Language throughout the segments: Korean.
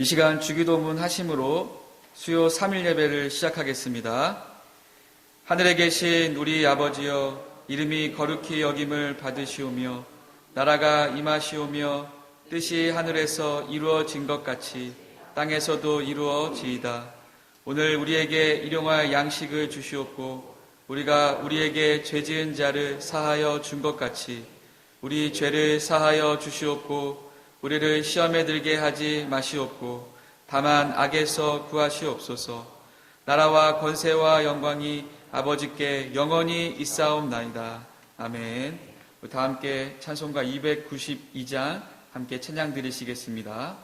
이 시간 주기도문 하심으로 수요 3일 예배를 시작하겠습니다. 하늘에 계신 우리 아버지여, 이름이 거룩히 여김을 받으시오며 나라가 임하시오며 뜻이 하늘에서 이루어진 것 같이 땅에서도 이루어지이다. 오늘 우리에게 일용할 양식을 주시옵고 우리가 우리에게 죄 지은 자를 사하여 준 것 같이 우리 죄를 사하여 주시옵고 우리를 시험에 들게 하지 마시옵고 다만 악에서 구하시옵소서. 나라와 권세와 영광이 아버지께 영원히 있사옵나이다. 아멘. 다 함께 찬송가 292장 함께 찬양 드리시겠습니다.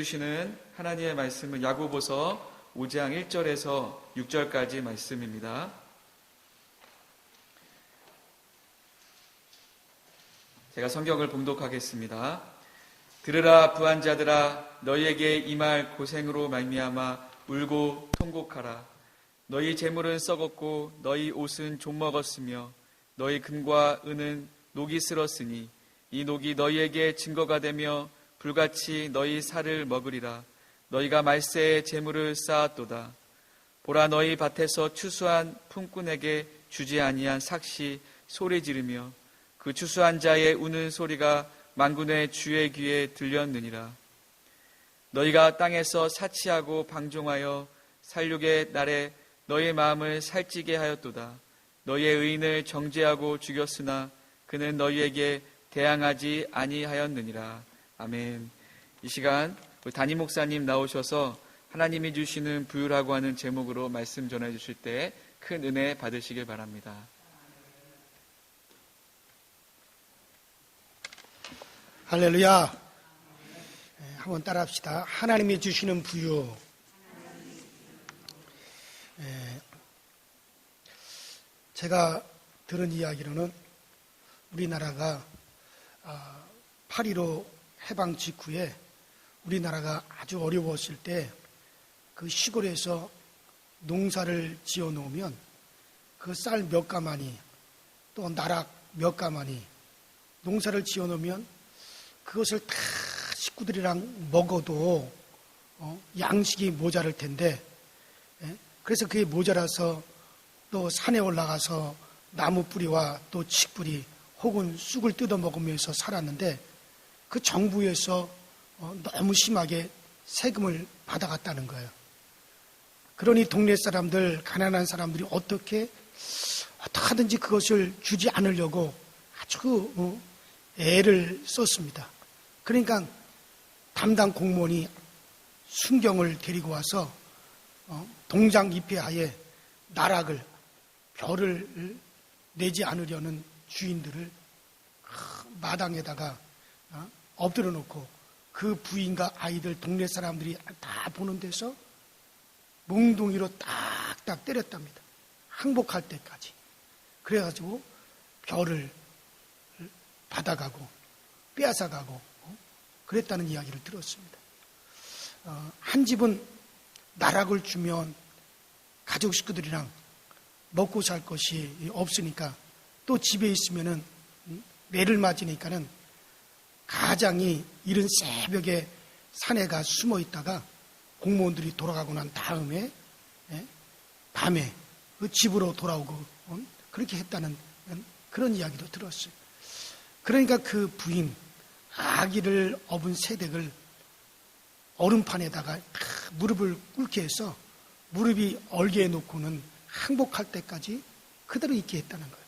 주시는 하나님의 말씀은 야고보서 5장 1절에서 6절까지 말씀입니다. 제가 성경을 봉독하겠습니다. 들으라 부한 자들아, 너희에게 임할 고생으로 말미암아 울고 통곡하라. 너희 재물은 썩었고 너희 옷은 좀 먹었으며 너희 금과 은은 녹이 슬었으니 이 녹이 너희에게 증거가 되며 불같이 너희 살을 먹으리라. 너희가 말세에 재물을 쌓았도다. 보라, 너희 밭에서 추수한 품꾼에게 주지 아니한 삭시 소리 지르며 그 추수한 자의 우는 소리가 만군의 주의 귀에 들렸느니라. 너희가 땅에서 사치하고 방종하여 살육의 날에 너희 마음을 살찌게 하였도다. 너희의 의인을 정죄하고 죽였으나 그는 너희에게 대항하지 아니하였느니라. 아멘. 이 시간 우리 담임 목사님 나오셔서 하나님이 주시는 부유라고 하는 제목으로 말씀 전해 주실 때 큰 은혜 받으시길 바랍니다. 할렐루야. 한번 따라합시다. 하나님이 주시는 부유. 제가 들은 이야기로는 우리나라가 8.15 해방 직후에 우리나라가 아주 어려웠을 때 그 시골에서 농사를 지어 놓으면 그 쌀 몇 가마니 또 나락 몇 가마니 농사를 지어 놓으면 그것을 다 식구들이랑 먹어도 양식이 모자랄 텐데, 그래서 그게 모자라서 또 산에 올라가서 나무 뿌리와 또 칡뿌리 혹은 쑥을 뜯어 먹으면서 살았는데, 그 정부에서 너무 심하게 세금을 받아갔다는 거예요. 그러니 동네 사람들, 가난한 사람들이 어떻게 하든지 그것을 주지 않으려고 아주 애를 썼습니다. 그러니까 담당 공무원이 순경을 데리고 와서 동장 입회하에 나락을, 별을 내지 않으려는 주인들을 마당에다가 엎드려 놓고 그 부인과 아이들, 동네 사람들이 다 보는 데서 몽둥이로 딱딱 때렸답니다. 항복할 때까지. 그래가지고 별을 받아가고 빼앗아가고 그랬다는 이야기를 들었습니다. 한 집은 나락을 주면 가족 식구들이랑 먹고 살 것이 없으니까, 또 집에 있으면은 매를 맞으니까는 가장이 이른 새벽에 산에 가 숨어 있다가 공무원들이 돌아가고 난 다음에 밤에 그 집으로 돌아오고 그렇게 했다는 그런 이야기도 들었어요. 그러니까 그 부인, 아기를 업은 새댁을 얼음판에다가 무릎을 꿇게 해서 무릎이 얼게 해놓고는 항복할 때까지 그대로 있게 했다는 거예요.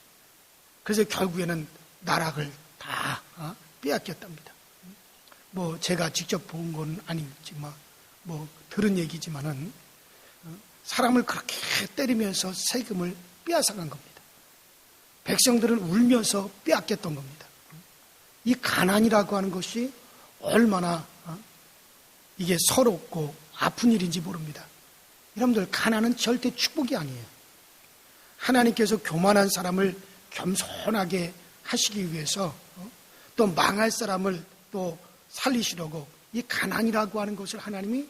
그래서 결국에는 나락을 다 빼앗겼답니다. 뭐 제가 직접 본 건 아니지만 뭐 들은 얘기지만은 사람을 그렇게 때리면서 세금을 빼앗아간 겁니다. 백성들을 울면서 빼앗겼던 겁니다. 이 가난이라고 하는 것이 얼마나 이게 서럽고 아픈 일인지 모릅니다. 여러분들, 가난은 절대 축복이 아니에요. 하나님께서 교만한 사람을 겸손하게 하시기 위해서 또 망할 사람을 또 살리시려고 이 가난이라고 하는 것을 하나님이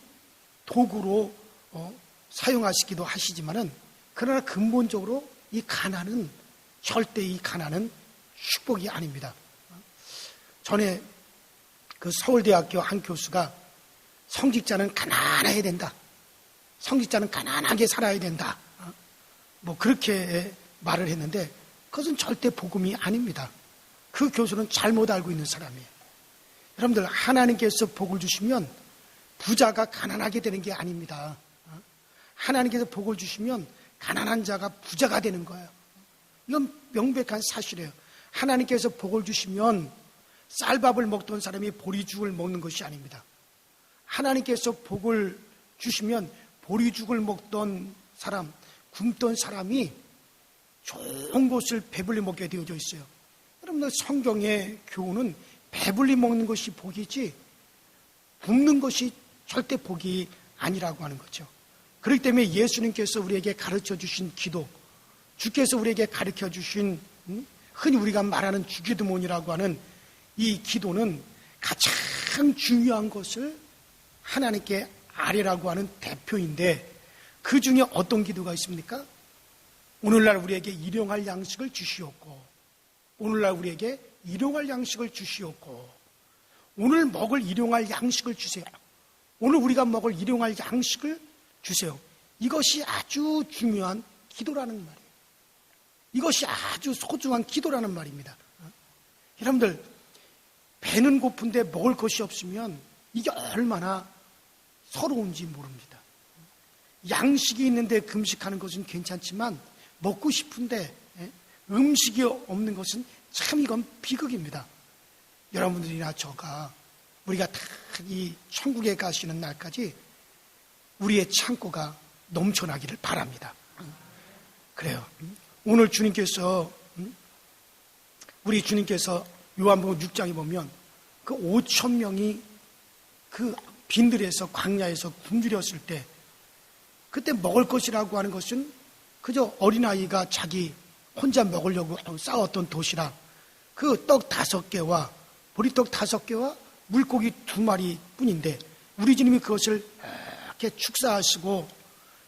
도구로 사용하시기도 하시지만은, 그러나 근본적으로 이 가난은 절대 이 가난은 축복이 아닙니다. 전에 그 서울대학교 한 교수가 성직자는 가난해야 된다. 성직자는 가난하게 살아야 된다. 뭐 그렇게 말을 했는데 그것은 절대 복음이 아닙니다. 그 교수는 잘못 알고 있는 사람이에요. 여러분들, 하나님께서 복을 주시면 부자가 가난하게 되는 게 아닙니다. 하나님께서 복을 주시면 가난한 자가 부자가 되는 거예요. 이건 명백한 사실이에요. 하나님께서 복을 주시면 쌀밥을 먹던 사람이 보리죽을 먹는 것이 아닙니다. 하나님께서 복을 주시면 보리죽을 먹던 사람, 굶던 사람이 좋은 것을 배불리 먹게 되어져 있어요. 여러분들, 성경의 교훈은 배불리 먹는 것이 복이지 굶는 것이 절대 복이 아니라고 하는 거죠. 그렇기 때문에 예수님께서 우리에게 가르쳐 주신 기도, 주께서 우리에게 가르쳐 주신 흔히 우리가 말하는 주기도문이라고 하는 이 기도는 가장 중요한 것을 하나님께 아뢰라고 하는 대표인데, 그 중에 어떤 기도가 있습니까? 오늘날 우리에게 일용할 양식을 주시옵고, 오늘날 우리에게 일용할 양식을 주시옵고, 오늘 먹을 일용할 양식을 주세요. 오늘 우리가 먹을 일용할 양식을 주세요. 이것이 아주 중요한 기도라는 말이에요. 이것이 아주 소중한 기도라는 말입니다. 여러분들, 배는 고픈데 먹을 것이 없으면 이게 얼마나 서러운지 모릅니다. 양식이 있는데 금식하는 것은 괜찮지만 먹고 싶은데 음식이 없는 것은 참 이건 비극입니다. 여러분들이나 저가 우리가 다 이 천국에 가시는 날까지 우리의 창고가 넘쳐나기를 바랍니다. 그래요. 오늘 주님께서, 우리 주님께서 요한복음 6장에 보면 그 5,000명이 그 빈들에서 광야에서 굶주렸을 때, 그때 먹을 것이라고 하는 것은 그저 어린아이가 자기 혼자 먹으려고 싸웠던 도시락, 그 떡 5개와 보리떡 5개와 물고기 2마리 뿐인데, 우리 주님이 그것을 이렇게 축사하시고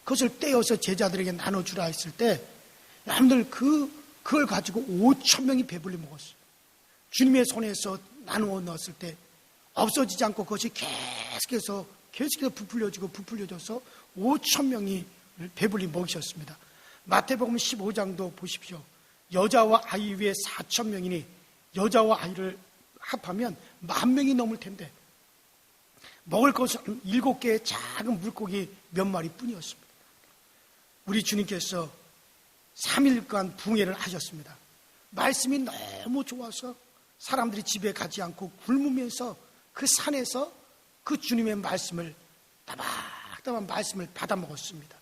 그것을 떼어서 제자들에게 나눠주라 했을 때, 여러분들 그걸 가지고 5,000명이 배불리 먹었어요. 주님의 손에서 나누어 넣었을 때 없어지지 않고 그것이 계속해서 부풀려져서 5천 명이 배불리 먹이셨습니다. 마태복음 15장도 보십시오. 여자와 아이 위에 4천 명이니 여자와 아이를 합하면 10,000명이 넘을 텐데 먹을 것은 7개의 작은 물고기 몇 마리 뿐이었습니다. 우리 주님께서 3일간 붕해를 하셨습니다. 말씀이 너무 좋아서 사람들이 집에 가지 않고 굶으면서 그 산에서 그 주님의 말씀을 따박따박 말씀을 받아 먹었습니다.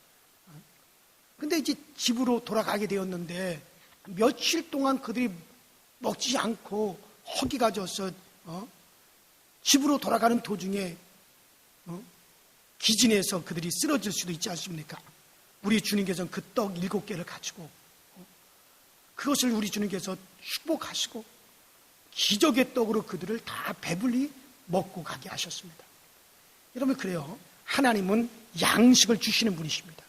근데 이제 집으로 돌아가게 되었는데 며칠 동안 그들이 먹지 않고 허기가 져서 집으로 돌아가는 도중에 기진에서 그들이 쓰러질 수도 있지 않습니까? 우리 주님께서는 그 떡 7개를 가지고 그것을 우리 주님께서 축복하시고 기적의 떡으로 그들을 다 배불리 먹고 가게 하셨습니다. 여러분, 그래요. 하나님은 양식을 주시는 분이십니다.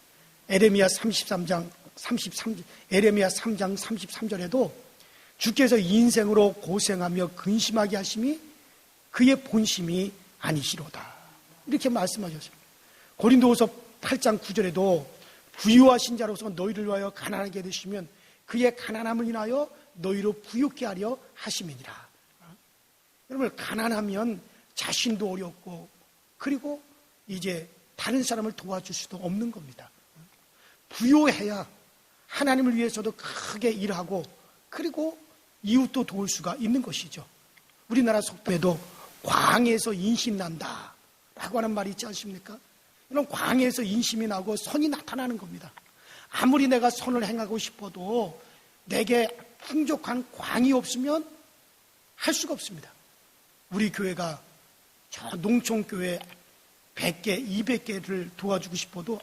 에레미야 3장 33절에도 주께서 인생으로 고생하며 근심하게 하심이 그의 본심이 아니시로다, 이렇게 말씀하셨습니다. 고린도후서 8장 9절에도 부유하신 자로서 너희를 위하여 가난하게 되시면 그의 가난함을 인하여 너희로 부유케 하려 하심이니라. 여러분, 가난하면 자신도 어렵고 그리고 이제 다른 사람을 도와줄 수도 없는 겁니다. 부유해야 하나님을 위해서도 크게 일하고 그리고 이웃도 도울 수가 있는 것이죠. 우리나라 속담에도 광에서 인심 난다 라고 하는 말이 있지 않습니까? 이런 광에서 인심이 나고 선이 나타나는 겁니다. 아무리 내가 선을 행하고 싶어도 내게 풍족한 광이 없으면 할 수가 없습니다. 우리 교회가 저 농촌교회 100개, 200개를 도와주고 싶어도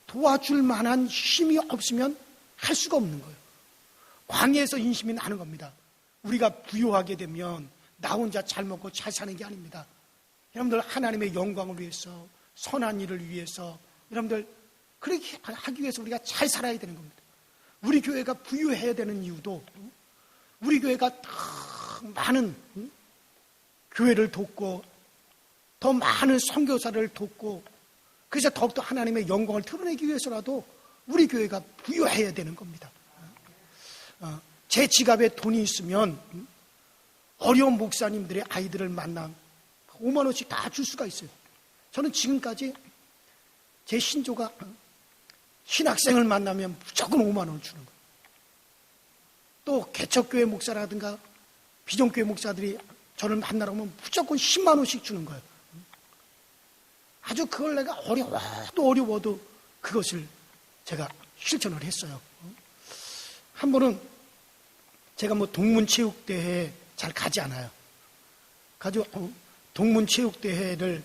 도와줄 만한 힘이 없으면 할 수가 없는 거예요. 광야에서 인심이 나는 겁니다. 우리가 부유하게 되면 나 혼자 잘 먹고 잘 사는 게 아닙니다. 여러분들, 하나님의 영광을 위해서, 선한 일을 위해서, 여러분들 그렇게 하기 위해서 우리가 잘 살아야 되는 겁니다. 우리 교회가 부유해야 되는 이유도 우리 교회가 더 많은 교회를 돕고 더 많은 선교사를 돕고 그래서 더욱더 하나님의 영광을 드러내기 위해서라도 우리 교회가 부유해야 되는 겁니다. 제 지갑에 돈이 있으면 어려운 목사님들의 아이들을 만나 5만 원씩 다 줄 수가 있어요. 저는 지금까지 제 신조가 신학생을 만나면 무조건 5만 원을 주는 거예요. 또 개척교회 목사라든가 비전교회 목사들이 저를 만나러 오면 무조건 10만 원씩 주는 거예요. 아주 그걸 내가 어려워도 그것을 제가 실천을 했어요. 한 번은 제가 동문체육대회에 잘 가지 않아요. 가지고 동문체육대회를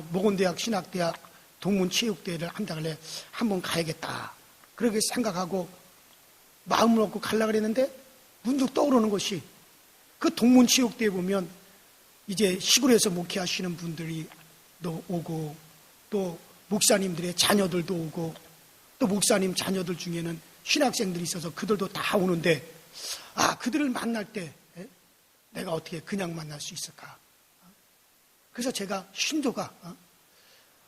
모건대학 신학대학 동문체육대회를 한다길래 한번 가야겠다, 그렇게 생각하고 마음을 먹고 가려고 그랬는데 문득 떠오르는 것이 그 동문체육대회 보면 이제 시골에서 목회하시는 분들이 또 오고 또 목사님들의 자녀들도 오고 또 목사님 자녀들 중에는 신학생들이 있어서 그들도 다 오는데 그들을 만날 때 내가 어떻게 그냥 만날 수 있을까? 그래서 제가 신조가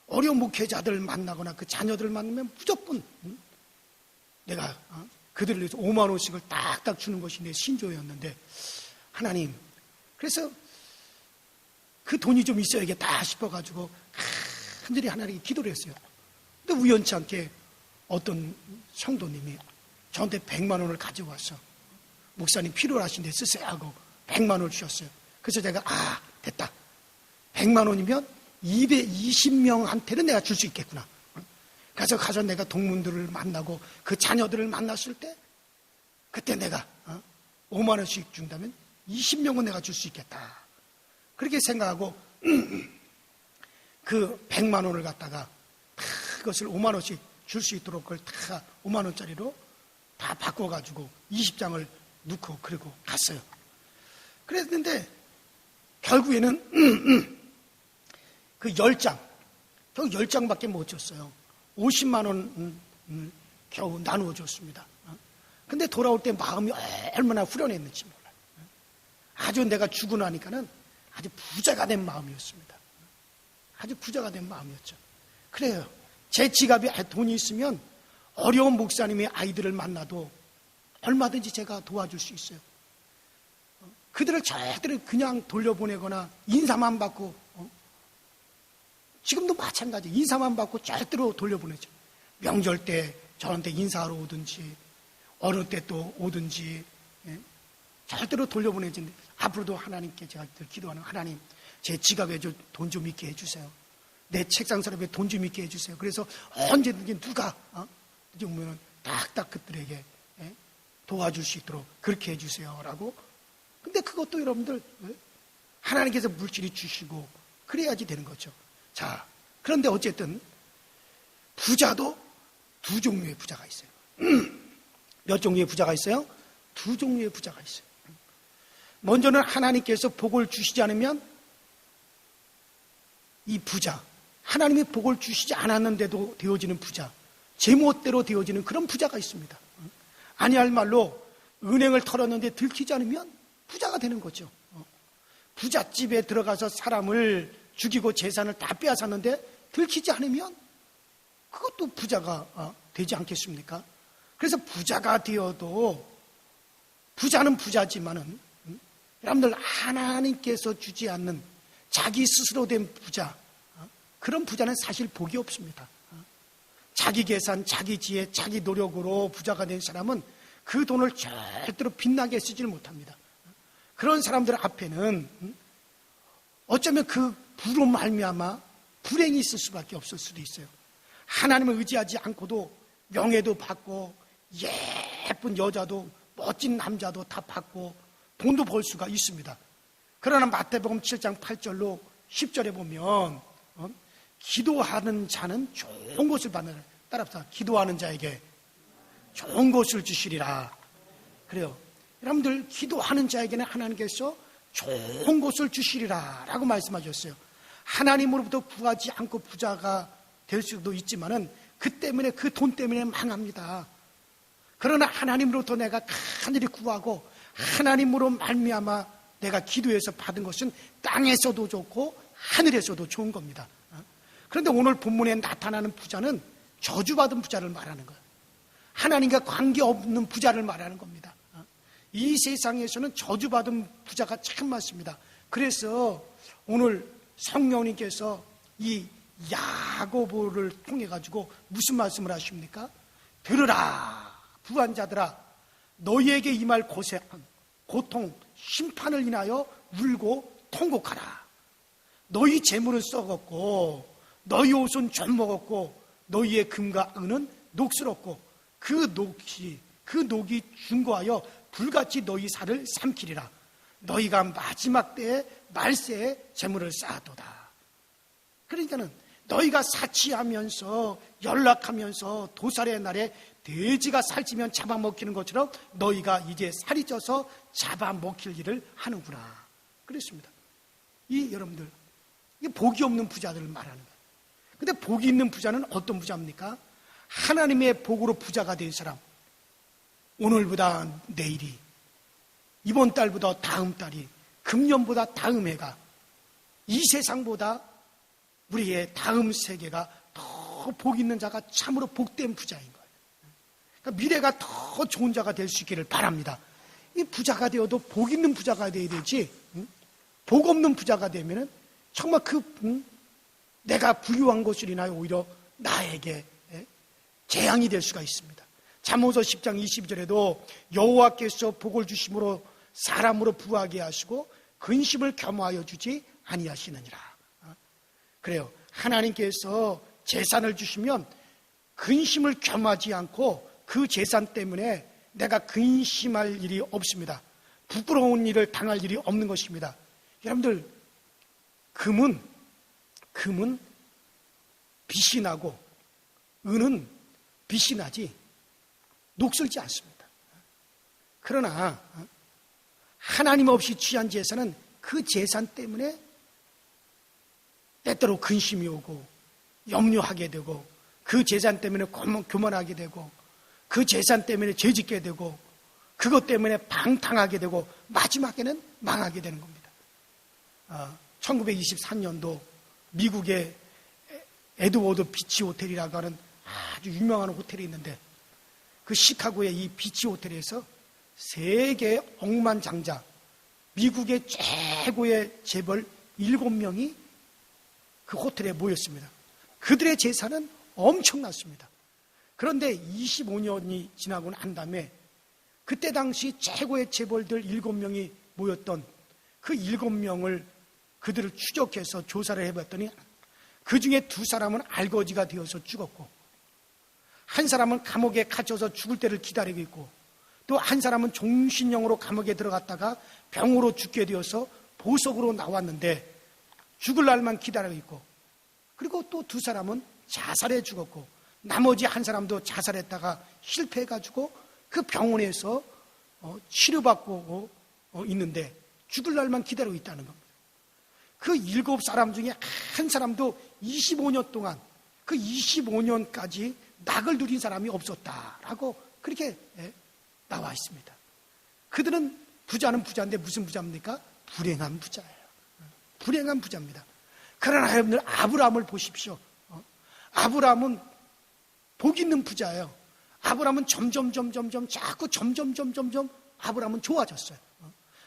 어려운 목회자들을 만나거나 그 자녀들을 만나면 무조건 내가 그들을 위해서 5만 원씩을 딱딱 주는 것이 내 신조였는데, 하나님, 그래서 그 돈이 좀 있어야겠다 싶어가지고 간절히 하나님께 기도를 했어요. 근데 우연치 않게 어떤 성도님이 저한테 100만 원을 가지고 와서 목사님 필요하신데 쓰세요 하고 100만 원을 주셨어요. 그래서 제가 됐다. 100만 원이면 220명한테는 내가 줄 수 있겠구나. 그래서 가서 내가 동문들을 만나고 그 자녀들을 만났을 때 그때 내가 5만 원씩 준다면 20명은 내가 줄 수 있겠다. 그렇게 생각하고 그 100만 원을 갖다가 그것을 5만 원씩 줄 수 있도록 그걸 다 5만 원짜리로 다 바꿔가지고 20장을 넣고 그리고 갔어요. 그랬는데 결국에는 그 10장, 겨우 10장밖에 못 줬어요. 50만 원 겨우 나누어 줬습니다. 근데 돌아올 때 마음이 얼마나 후련했는지 몰라요. 아주 내가 죽고 나니까는 아주 부자가 된 마음이었습니다. 아주 부자가 된 마음이었죠. 그래요. 제 지갑에 돈이 있으면 어려운 목사님의 아이들을 만나도 얼마든지 제가 도와줄 수 있어요. 그들을 절대로 그냥 돌려보내거나 인사만 받고, 지금도 마찬가지. 인사만 받고 절대로 돌려보내죠. 명절 때 저한테 인사하러 오든지 어느 때 또 오든지, 절대로 돌려보내지. 앞으로도 하나님께 제가 기도하는, 하나님 제 지갑에 돈 좀 있게 해주세요. 내 책상 서랍에 돈 좀 있게 해주세요. 그래서 언제든지 누가 오면 딱딱 그들에게 도와줄 수 있도록 그렇게 해주세요라고. 근데 그것도 여러분들 하나님께서 물질이 주시고 그래야지 되는 거죠. 자, 그런데 어쨌든 부자도 두 종류의 부자가 있어요. 몇 종류의 부자가 있어요? 두 종류의 부자가 있어요. 먼저는 하나님께서 복을 주시지 않으면 이 부자, 하나님이 복을 주시지 않았는데도 되어지는 부자, 제멋대로 되어지는 그런 부자가 있습니다. 아니할 말로 은행을 털었는데 들키지 않으면 부자가 되는 거죠. 부잣집에 들어가서 사람을 죽이고 재산을 다 빼앗았는데 들키지 않으면 그것도 부자가 되지 않겠습니까? 그래서 부자가 되어도, 부자는 부자지만은 여러분들 하나님께서 주지 않는 자기 스스로 된 부자, 그런 부자는 사실 복이 없습니다. 자기 계산, 자기 지혜, 자기 노력으로 부자가 된 사람은 그 돈을 절대로 빛나게 쓰질 못합니다. 그런 사람들 앞에는 어쩌면 그 부로 말미암아 불행이 있을 수밖에 없을 수도 있어요. 하나님을 의지하지 않고도 명예도 받고 예쁜 여자도 멋진 남자도 다 받고 돈도 벌 수가 있습니다. 그러나 마태복음 7장 8절로 10절에 보면 기도하는 자는 좋은 것을 받는, 따라서 기도하는 자에게 좋은 것을 주시리라. 그래요. 여러분들 기도하는 자에게는 하나님께서 좋은 것을 주시리라 라고 말씀하셨어요. 하나님으로부터 구하지 않고 부자가 될 수도 있지만은 그 때문에, 그 돈 때문에 망합니다. 그러나 하나님으로부터 내가 간절히 구하고 하나님으로 말미암아 내가 기도해서 받은 것은 땅에서도 좋고 하늘에서도 좋은 겁니다. 그런데 오늘 본문에 나타나는 부자는 저주받은 부자를 말하는 거예요. 하나님과 관계없는 부자를 말하는 겁니다. 이 세상에서는 저주받은 부자가 참 많습니다. 그래서 오늘 성령님께서 이 야고보를 통해 가지고 무슨 말씀을 하십니까? 들으라 부한자들아, 너희에게 임할 고통, 심판을 인하여 울고 통곡하라. 너희 재물은 썩었고 너희 옷은 존먹었고 너희의 금과 은은 녹슬었고 그 녹이 중고하여 불같이 너희 살을 삼키리라. 너희가 마지막 때에 말세에 재물을 쌓아도다. 그러니까는 너희가 사치하면서 연락하면서 도살의 날에 돼지가 살찌면 잡아먹히는 것처럼 너희가 이제 살이 쪄서 잡아먹힐 일을 하는구나. 그랬습니다. 여러분들, 이 복이 없는 부자들을 말하는 거예요. 근데 복이 있는 부자는 어떤 부자입니까? 하나님의 복으로 부자가 된 사람. 오늘보다 내일이, 이번 달보다 다음 달이, 금년보다 다음 해가, 이 세상보다 우리의 다음 세계가 더 복 있는 자가 참으로 복된 부자인 거예요. 그러니까 미래가 더 좋은 자가 될 수 있기를 바랍니다. 이 부자가 되어도 복 있는 부자가 되어야 되지, 복 없는 부자가 되면은 정말 내가 부유한 것을 인하여 오히려 나에게 재앙이 될 수가 있습니다. 잠언서 10장 22절에도 여호와께서 복을 주심으로 사람으로 부하게 하시고 근심을 겸하여 주지 아니하시느니라. 그래요. 하나님께서 재산을 주시면 근심을 겸하지 않고 그 재산 때문에 내가 근심할 일이 없습니다. 부끄러운 일을 당할 일이 없는 것입니다. 여러분들, 금은 빛이 나고 은은 빛이 나지 녹슬지 않습니다. 그러나 하나님 없이 취한 재산은 그 재산 때문에 때때로 근심이 오고 염려하게 되고 그 재산 때문에 교만하게 되고 그 재산 때문에 죄짓게 되고 그것 때문에 방탕하게 되고 마지막에는 망하게 되는 겁니다. 1923년도 미국의 에드워드 비치 호텔이라고 하는 아주 유명한 호텔이 있는데, 그 시카고의 이 비치 호텔에서 세계 억만장자 미국의 최고의 재벌 7명이 그 호텔에 모였습니다. 그들의 재산은 엄청났습니다. 그런데 25년이 지나고 난 다음에 그때 당시 최고의 재벌들 7명이 모였던 그 7명을 그들을 추적해서 조사를 해봤더니 그 중에 2사람은 알거지가 되어서 죽었고, 한 사람은 감옥에 갇혀서 죽을 때를 기다리고 있고, 또 한 사람은 종신형으로 감옥에 들어갔다가 병으로 죽게 되어서 보석으로 나왔는데 죽을 날만 기다리고 있고, 그리고 또 2사람은 자살해 죽었고, 나머지 한 사람도 자살했다가 실패해가지고 그 병원에서 치료받고 있는데 죽을 날만 기다리고 있다는 겁니다. 그 7사람 중에 한 사람도 25년 동안, 그 25년까지 낙을 누린 사람이 없었다라고 그렇게 나와 있습니다. 그들은 부자는 부자인데 무슨 부자입니까? 불행한 부자예요. 불행한 부자입니다. 그러나 여러분들 아브라함을 보십시오. 아브라함은 복 있는 부자예요. 아브라함은 점점 아브라함은 좋아졌어요.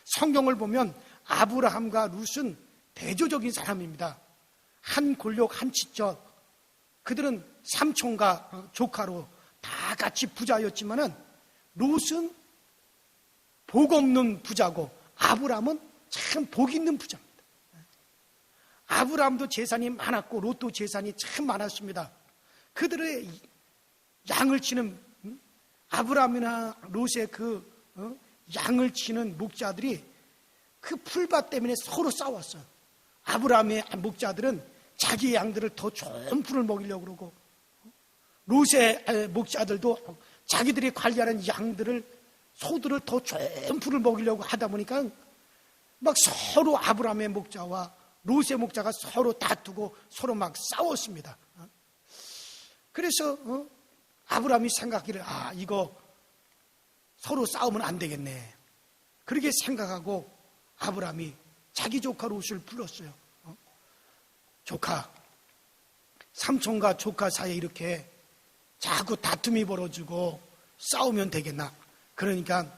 성경을 보면 아브라함과 룻은 대조적인 사람입니다. 한 골목 한 치적, 그들은 삼촌과 조카로 다 같이 부자였지만은 롯은 복 없는 부자고 아브라함은 참 복 있는 부자입니다. 아브라함도 재산이 많았고 롯도 재산이 참 많았습니다. 그들의 양을 치는, 아브라함이나 롯의 그 양을 치는 목자들이 그 풀밭 때문에 서로 싸웠어요. 아브라함의 목자들은 자기의 양들을 더 좋은 풀을 먹이려고 그러고, 롯의 목자들도 자기들이 관리하는 양들을, 소들을 더 좋은 풀을 먹이려고 하다 보니까 막 서로 아브라함의 목자와 롯의 목자가 서로 다투고 서로 막 싸웠습니다. 그래서 아브라함이 생각하기를, 이거 서로 싸우면 안 되겠네. 그렇게 생각하고 아브라함이 자기 조카 롯을 불렀어요. 조카, 삼촌과 조카 사이에 이렇게 자꾸 다툼이 벌어지고 싸우면 되겠나? 그러니까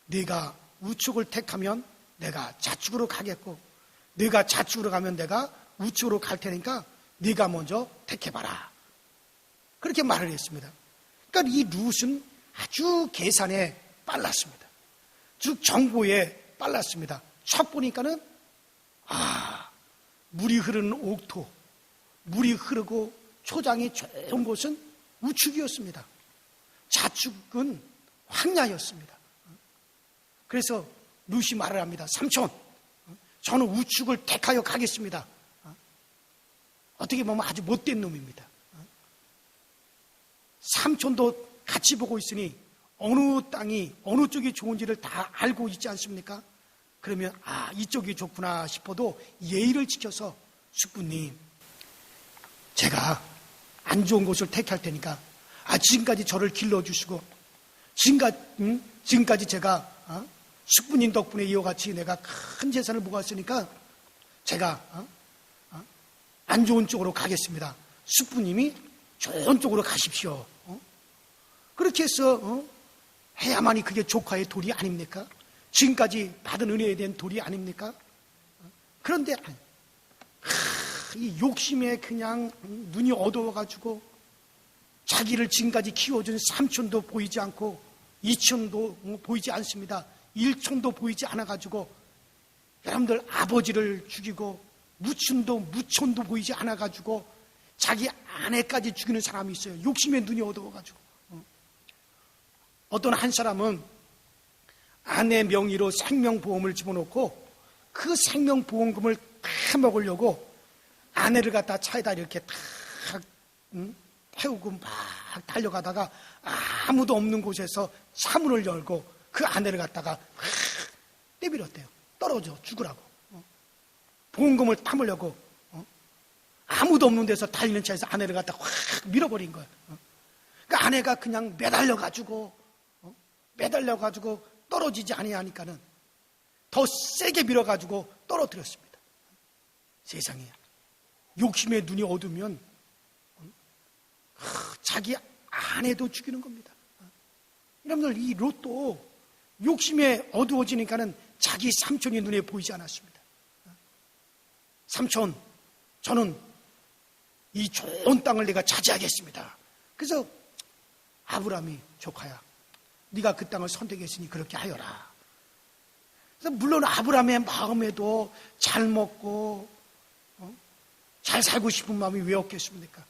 네가 우측을 택하면 내가 좌측으로 가겠고, 네가 좌측으로 가면 내가 우측으로 갈 테니까 네가 먼저 택해봐라. 그렇게 말을 했습니다. 그러니까 이 룻은 아주 계산에 빨랐습니다. 즉 정보에 빨랐습니다. 첫 보니까는 물이 흐르는 옥토, 물이 흐르고 초장이 좋은 곳은 우측이었습니다. 좌측은 황야였습니다. 그래서 룻이 말을 합니다. 삼촌, 저는 우측을 택하여 가겠습니다. 어떻게 보면 아주 못된 놈입니다. 삼촌도 같이 보고 있으니 어느 땅이 어느 쪽이 좋은지를 다 알고 있지 않습니까? 그러면 이쪽이 좋구나 싶어도 예의를 지켜서, 숙부님, 제가 안 좋은 곳을 택할 테니까 지금까지 저를 길러주시고 지금까지 제가 숙부님 덕분에 이와 같이 내가 큰 재산을 모았으니까 제가 안 좋은 쪽으로 가겠습니다. 숙부님이 좋은 쪽으로 가십시오. 그렇게 해서 해야만이 그게 조카의 도리 아닙니까? 지금까지 받은 은혜에 대한 도리 아닙니까? 그런데 이 욕심에 그냥 눈이 어두워가지고 자기를 지금까지 키워준 삼촌도 보이지 않고 이촌도 보이지 않습니다. 일촌도 보이지 않아가지고 여러분들 아버지를 죽이고 무촌도 보이지 않아가지고 자기 아내까지 죽이는 사람이 있어요. 욕심에 눈이 어두워가지고. 어떤 한 사람은 아내 명의로 생명보험을 집어넣고 그 생명보험금을 다 먹으려고 아내를 갖다 차에다 이렇게 탁 태우고 막 달려가다가 아무도 없는 곳에서 차문을 열고 그 아내를 갖다가 확 내밀었대요. 떨어져 죽으라고. 보험금을 담으려고 아무도 없는 데서 달리는 차에서 아내를 갖다가 확 밀어버린 거예요. 그 아내가 그냥 매달려가지고 매달려가지고 떨어지지 아니하니까는 더 세게 밀어가지고 떨어뜨렸습니다. 세상에, 욕심의 눈이 어두면 자기 아내도 죽이는 겁니다. 여러분들, 이 롯도 욕심에 어두워지니까는 자기 삼촌이 눈에 보이지 않았습니다. 삼촌, 저는 이 좋은 땅을 내가 차지하겠습니다. 그래서 아브라함이, 조카야, 네가 그 땅을 선택했으니 그렇게 하여라. 그래서 물론 아브라함의 마음에도 잘 먹고 잘 살고 싶은 마음이 왜 없겠습니까?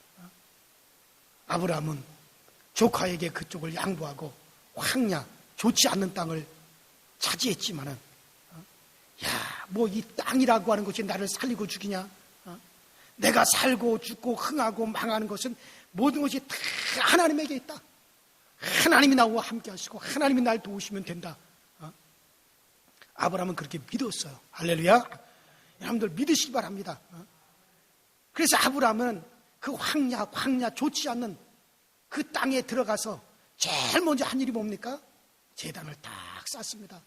아브라함은 조카에게 그쪽을 양보하고 황야, 좋지 않는 땅을 차지했지만은, 뭐 이 땅이라고 하는 것이 나를 살리고 죽이냐? 내가 살고 죽고 흥하고 망하는 것은 모든 것이 다 하나님에게 있다. 하나님이 나와 함께 하시고 하나님이 날 도우시면 된다. 아브라함은 그렇게 믿었어요. 할렐루야. 여러분들 믿으시기 바랍니다. 그래서 아브라함은 그 광야 좋지 않는 그 땅에 들어가서 제일 먼저 한 일이 뭡니까? 제단을 딱 쌓습니다.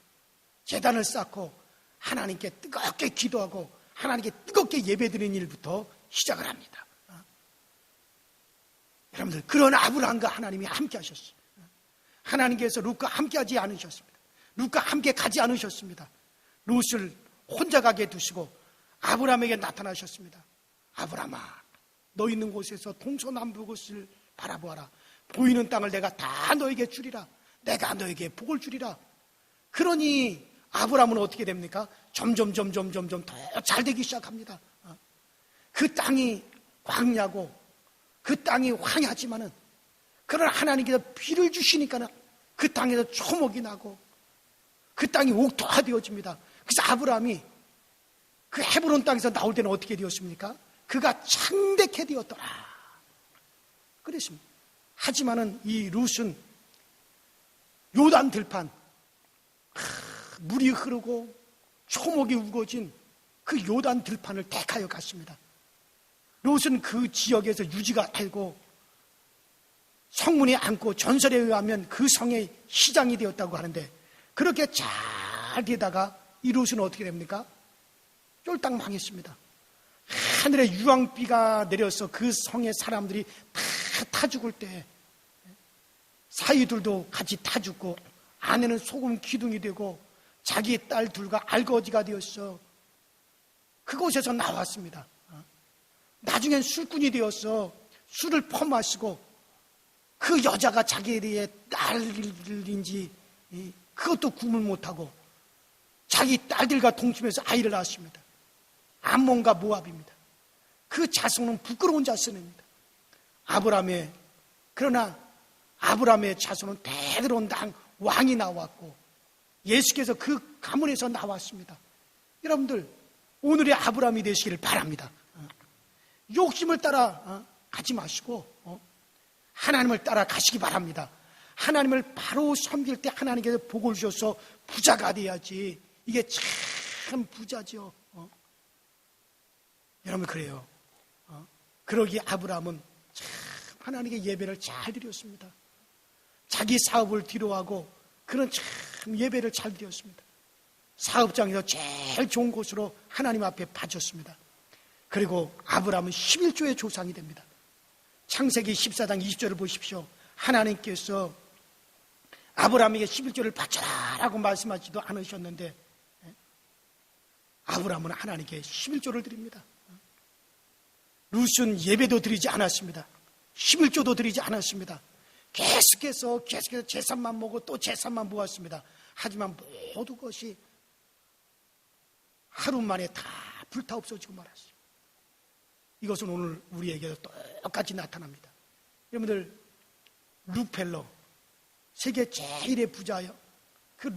제단을 쌓고 하나님께 뜨겁게 기도하고 하나님께 뜨겁게 예배드리는 일부터 시작을 합니다. 여러분들, 그런 아브라함과 하나님이 함께 하셨어요. 하나님께서 롯과 함께 하지 않으셨습니다. 롯과 함께 가지 않으셨습니다. 롯을 혼자 가게 두시고 아브라함에게 나타나셨습니다. 아브라함아, 너 있는 곳에서 동서남북을 바라보아라. 보이는 땅을 내가 다 너에게 주리라. 내가 너에게 복을 주리라. 그러니 아브라함은 어떻게 됩니까? 점점 더 잘 되기 시작합니다. 그 땅이 광야고 그 땅이 황야지만은, 그러나 하나님께서 비를 주시니까는 그 땅에서 초목이 나고 그 땅이 옥토화되어집니다. 그래서 아브라함이 그 헤브론 땅에서 나올 때는 어떻게 되었습니까? 그가 창대케 되었더라. 그랬습니다. 하지만은 이 룻은 요단 들판, 물이 흐르고 초목이 우거진 그 요단 들판을 택하여 갔습니다. 롯은 그 지역에서 유지가 알고 성문에 앉고 전설에 의하면 그 성의 시장이 되었다고 하는데, 그렇게 잘 되다가 이 롯은 어떻게 됩니까? 쫄딱 망했습니다. 하늘에 유황비가 내려서 그 성의 사람들이 다 타 죽을 때 사위들도 같이 타 죽고 아내는 소금 기둥이 되고 자기 딸 둘과 알거지가 되었어. 그곳에서 나왔습니다. 나중엔 술꾼이 되어서 술을 퍼마시고 그 여자가 자기에 대해 딸인지 그것도 구분을 못하고 자기 딸들과 동침해서 아이를 낳았습니다. 암몬과 모압입니다. 그 자손은 부끄러운 자손입니다. 그러나 아브라함의 자손은 대대로 왕이 나왔고 예수께서 그 가문에서 나왔습니다. 여러분들, 오늘의 아브라함이 되시기를 바랍니다. 욕심을 따라 가지 마시고 하나님을 따라 가시기 바랍니다. 하나님을 바로 섬길 때 하나님께서 복을 주셔서 부자가 돼야지. 이게 참 부자죠. 여러분, 그래요. 그러기에 아브라함은 참 하나님께 예배를 잘 드렸습니다. 자기 사업을 뒤로하고 그런 참 예배를 잘 드렸습니다. 사업장에서 제일 좋은 곳으로 하나님 앞에 바쳤습니다. 그리고 아브라함은 11조의 조상이 됩니다. 창세기 14장 20절을 보십시오. 하나님께서 아브라함에게 11조를 바쳐라라고 말씀하지도 않으셨는데 아브라함은 하나님께 11조를 드립니다. 룻은 예배도 드리지 않았습니다. 11조도 드리지 않았습니다. 계속해서 재산만 모으고 또 재산만 모았습니다. 하지만 모든 것이 하루 만에 다 불타 없어지고 말았어요. 이것은 오늘 우리에게도 똑같이 나타납니다. 여러분들, 룩펠러, 세계 제일의 부자요. 그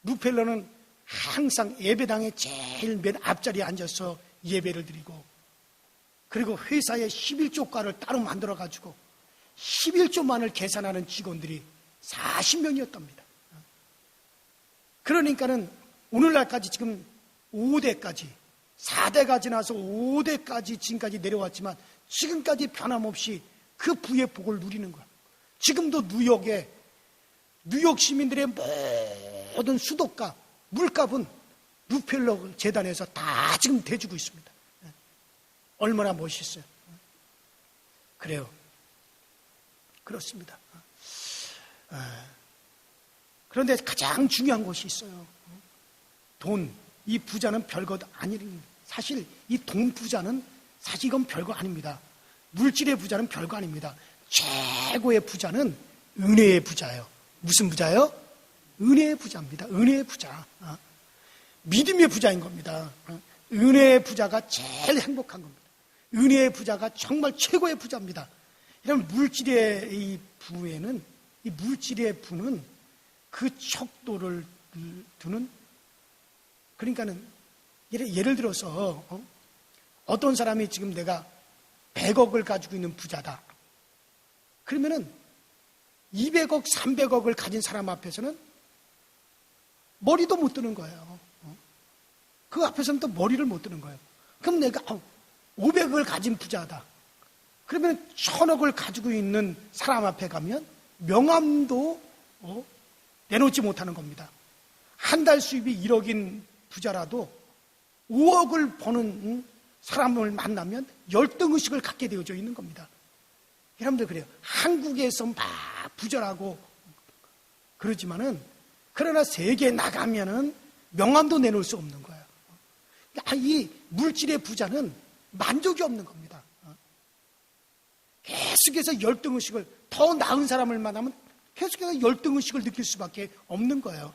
룩펠러는 항상 예배당의 제일 맨 앞자리에 앉아서 예배를 드리고, 그리고 회사에 11조가를 따로 만들어가지고 11조만을 계산하는 직원들이 40명이었답니다. 그러니까는 오늘날까지 지금 5대까지, 4대가 지나서 5대까지 지금까지 내려왔지만 지금까지 변함없이 그 부의 복을 누리는 거예요. 지금도 뉴욕에 뉴욕 시민들의 모든 수도가, 물값은 루펠러 재단에서 다 지금 대주고 있습니다. 얼마나 멋있어요. 그래요. 그렇습니다. 그런데 가장 중요한 것이 있어요. 돈, 이 부자는 별것 아닙니다. 사실 이 돈 부자는 사실 이건 별거 아닙니다. 물질의 부자는 별거 아닙니다. 최고의 부자는 은혜의 부자예요. 무슨 부자예요? 은혜의 부자입니다. 은혜의 부자. 믿음의 부자인 겁니다. 은혜의 부자가 제일 행복한 겁니다. 은혜의 부자가 정말 최고의 부자입니다. 이런 물질의 이 부에는, 이 물질의 부는 그 척도를 두는, 그러니까는 예를 들어서 어떤 사람이 지금 내가 100억을 가지고 있는 부자다. 그러면은 200억, 300억을 가진 사람 앞에서는 머리도 못 드는 거예요. 그 앞에서는 또 머리를 못 드는 거예요. 그럼 내가 500억을 가진 부자다. 그러면 1000억을 가지고 있는 사람 앞에 가면 명함도 내놓지 못하는 겁니다. 한 달 수입이 1억인 부자라도 5억을 버는 사람을 만나면 열등의식을 갖게 되어져 있는 겁니다. 여러분들 그래요. 한국에서 막 부자라고 그러지만은, 그러나 세계에 나가면은 명함도 내놓을 수 없는 거예요. 이 물질의 부자는 만족이 없는 겁니다. 계속해서 열등의식을, 더 나은 사람을 만나면 계속해서 열등의식을 느낄 수밖에 없는 거예요.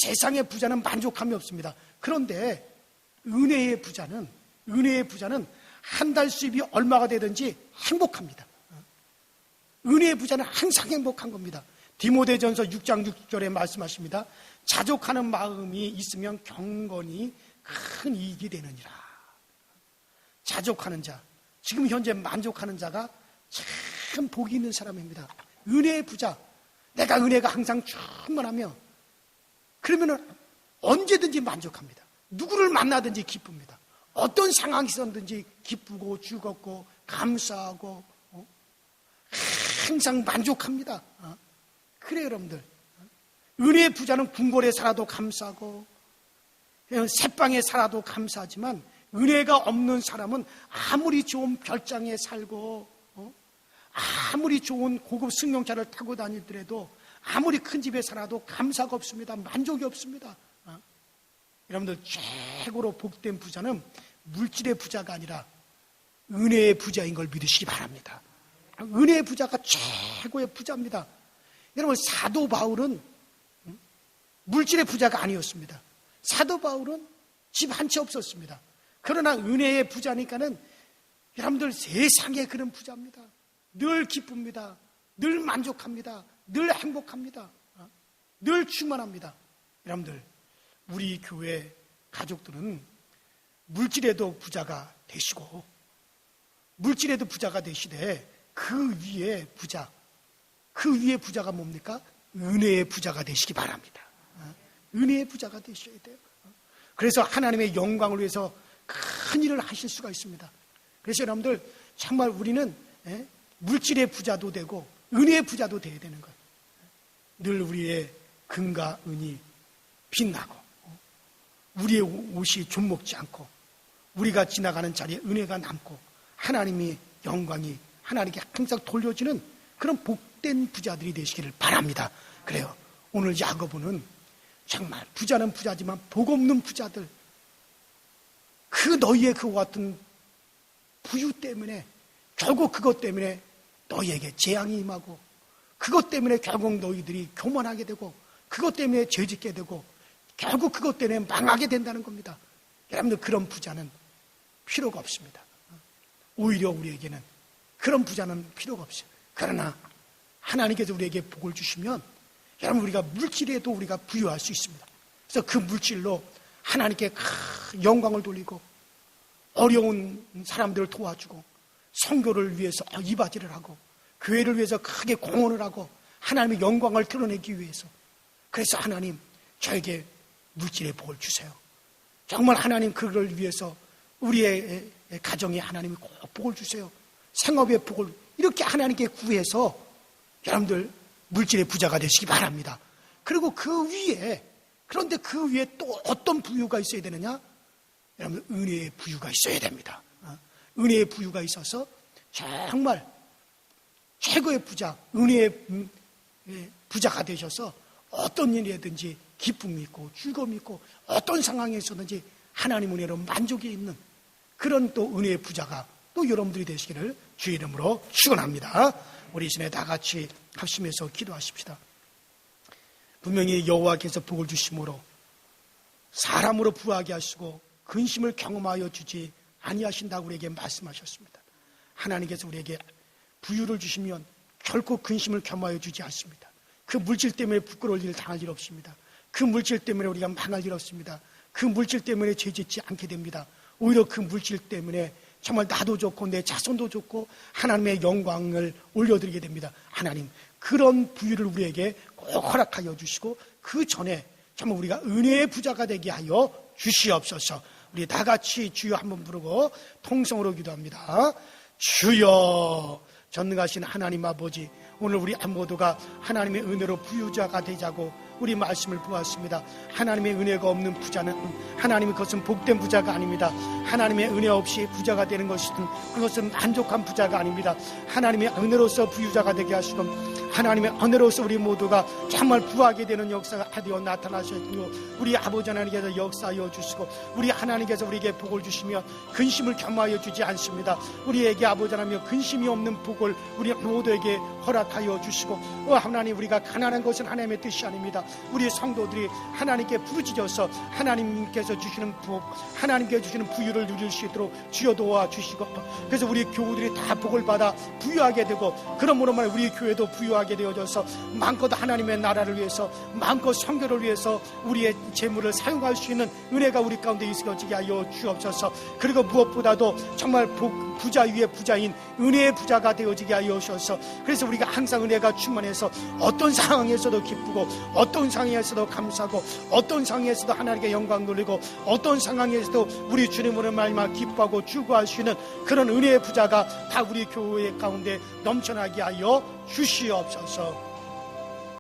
세상의 부자는 만족함이 없습니다. 그런데 은혜의 부자는 한 달 수입이 얼마가 되든지 행복합니다. 은혜의 부자는 항상 행복한 겁니다. 디모데전서 6장 6절에 말씀하십니다. 자족하는 마음이 있으면 경건이 큰 이익이 되느니라. 자족하는 자, 지금 현재 만족하는 자가 참 복이 있는 사람입니다. 은혜의 부자, 내가 은혜가 항상 충만하며, 그러면 언제든지 만족합니다. 누구를 만나든지 기쁩니다. 어떤 상황이 있었든지 기쁘고 즐겁고 감사하고 항상 만족합니다. 그래요, 여러분들. 은혜의 부자는 궁궐에 살아도 감사하고 새방에 살아도 감사하지만, 은혜가 없는 사람은 아무리 좋은 별장에 살고 아무리 좋은 고급 승용차를 타고 다니더라도, 아무리 큰 집에 살아도 감사가 없습니다. 만족이 없습니다. 여러분들, 최고로 복된 부자는 물질의 부자가 아니라 은혜의 부자인 걸 믿으시기 바랍니다. 은혜의 부자가 최고의 부자입니다. 여러분, 사도 바울은 물질의 부자가 아니었습니다. 사도 바울은 집 한 채 없었습니다. 그러나 은혜의 부자니까는 여러분들, 세상에 그런 부자입니다. 늘 기쁩니다. 늘 만족합니다. 늘 행복합니다. 늘 충만합니다. 여러분들, 우리 교회 가족들은 물질에도 부자가 되시고, 물질에도 부자가 되시되, 그 위에 부자가 뭡니까? 은혜의 부자가 되시기 바랍니다. 은혜의 부자가 되셔야 돼요. 그래서 하나님의 영광을 위해서 큰 일을 하실 수가 있습니다. 그래서 여러분들, 정말 우리는 물질의 부자도 되고 은혜의 부자도 되어야 되는 거예요. 늘 우리의 금과 은이 빛나고, 우리의 옷이 좀먹지 않고, 우리가 지나가는 자리에 은혜가 남고, 하나님의 영광이 하나님께 항상 돌려지는 그런 복된 부자들이 되시기를 바랍니다. 그래요. 오늘 야고보는 정말 부자는 부자지만 복 없는 부자들, 그 너희의 그와 같은 부유 때문에 결국 그것 때문에 너희에게 재앙이 임하고, 그것 때문에 결국 너희들이 교만하게 되고, 그것 때문에 죄짓게 되고, 결국 그것 때문에 망하게 된다는 겁니다. 여러분들, 그런 부자는 필요가 없습니다. 오히려 우리에게는 그런 부자는 필요가 없어요. 그러나 하나님께서 우리에게 복을 주시면 여러분, 우리가 물질에도 우리가 부유할 수 있습니다. 그래서 그 물질로 하나님께 큰 영광을 돌리고, 어려운 사람들을 도와주고, 선교를 위해서 이바지를 하고, 교회를 위해서 크게 공헌을 하고, 하나님의 영광을 드러내기 위해서. 그래서 하나님, 저에게 물질의 복을 주세요. 정말 하나님, 그걸 위해서 우리의 가정에 하나님이 꼭 복을 주세요. 생업의 복을 이렇게 하나님께 구해서 여러분들 물질의 부자가 되시기 바랍니다. 그리고 그런데 그 위에 또 어떤 부유가 있어야 되느냐? 여러분, 은혜의 부유가 있어야 됩니다. 은혜의 부유가 있어서 정말 최고의 부자, 은혜의 부자가 되셔서 어떤 일이든지 기쁨이 있고 즐거움이 있고 어떤 상황에서든지 하나님 은혜로 만족이 있는 그런 또 은혜의 부자가 또 여러분들이 되시기를 주의 이름으로 축원합니다. 우리 이 시간에 다 같이 합심해서 기도하십시다. 분명히 여호와께서 복을 주심으로 사람으로 부하게 하시고 근심을 경험하여 주지 아니하신다고 우리에게 말씀하셨습니다. 하나님께서 우리에게 부유를 주시면 결코 근심을 겸하여 주지 않습니다. 그 물질 때문에 부끄러울 일 당할 일 없습니다. 그 물질 때문에 우리가 망할 일 없습니다. 그 물질 때문에 죄짓지 않게 됩니다. 오히려 그 물질 때문에 정말 나도 좋고 내 자손도 좋고 하나님의 영광을 올려드리게 됩니다. 하나님, 그런 부유를 우리에게 꼭 허락하여 주시고 그 전에 정말 우리가 은혜의 부자가 되게 하여 주시옵소서. 우리 다 같이 주여 한번 부르고 통성으로 기도합니다. 주여, 전능하신 하나님 아버지, 오늘 우리 모두가 하나님의 은혜로 부유자가 되자고 우리 말씀을 보았습니다. 하나님의 은혜가 없는 부자는 하나님의 그것은 복된 부자가 아닙니다. 하나님의 은혜 없이 부자가 되는 것은 그것은 만족한 부자가 아닙니다. 하나님의 은혜로서 부유자가 되게 하시고 하나님의 은혜로서 우리 모두가 정말 부하게 되는 역사가 되어 나타나셨고 우리 아버지 하나님께서 역사하여 주시고 우리 하나님께서 우리에게 복을 주시며 근심을 겸하여 주지 않습니다. 우리에게 아버지 하나님 근심이 없는 복을 우리 모두에게 허락하여 주시고 하나님, 우리가 가난한 것은 하나님의 뜻이 아닙니다. 우리 성도들이 하나님께 부르짖어서 하나님께서 주시는 복, 하나님께 주시는 부유를 누릴 수 있도록 주여 도와주시고 그래서 우리 교우들이 다 복을 받아 부유하게 되고 그러므로 말 우리 교회도 부유하게 되어져서 마음껏 하나님의 나라를 위해서 마음껏 성교를 위해서 우리의 재물을 사용할 수 있는 은혜가 우리 가운데 있어지게 하여 주옵소서. 그리고 무엇보다도 정말 부자 위에 부자인 은혜의 부자가 되어지게 하여 주셔서 그래서 우리가 항상 은혜가 충만해서 어떤 상황에서도 기쁘고 어떤 상황에서도 감사하고 어떤 상황에서도 하나님께 영광 돌리고 어떤 상황에서도 우리 주님으로 말미암아 기뻐하고 주구할 수 있는 그런 은혜의 부자가 다 우리 교회 가운데 넘쳐나게 하여 주시옵소서.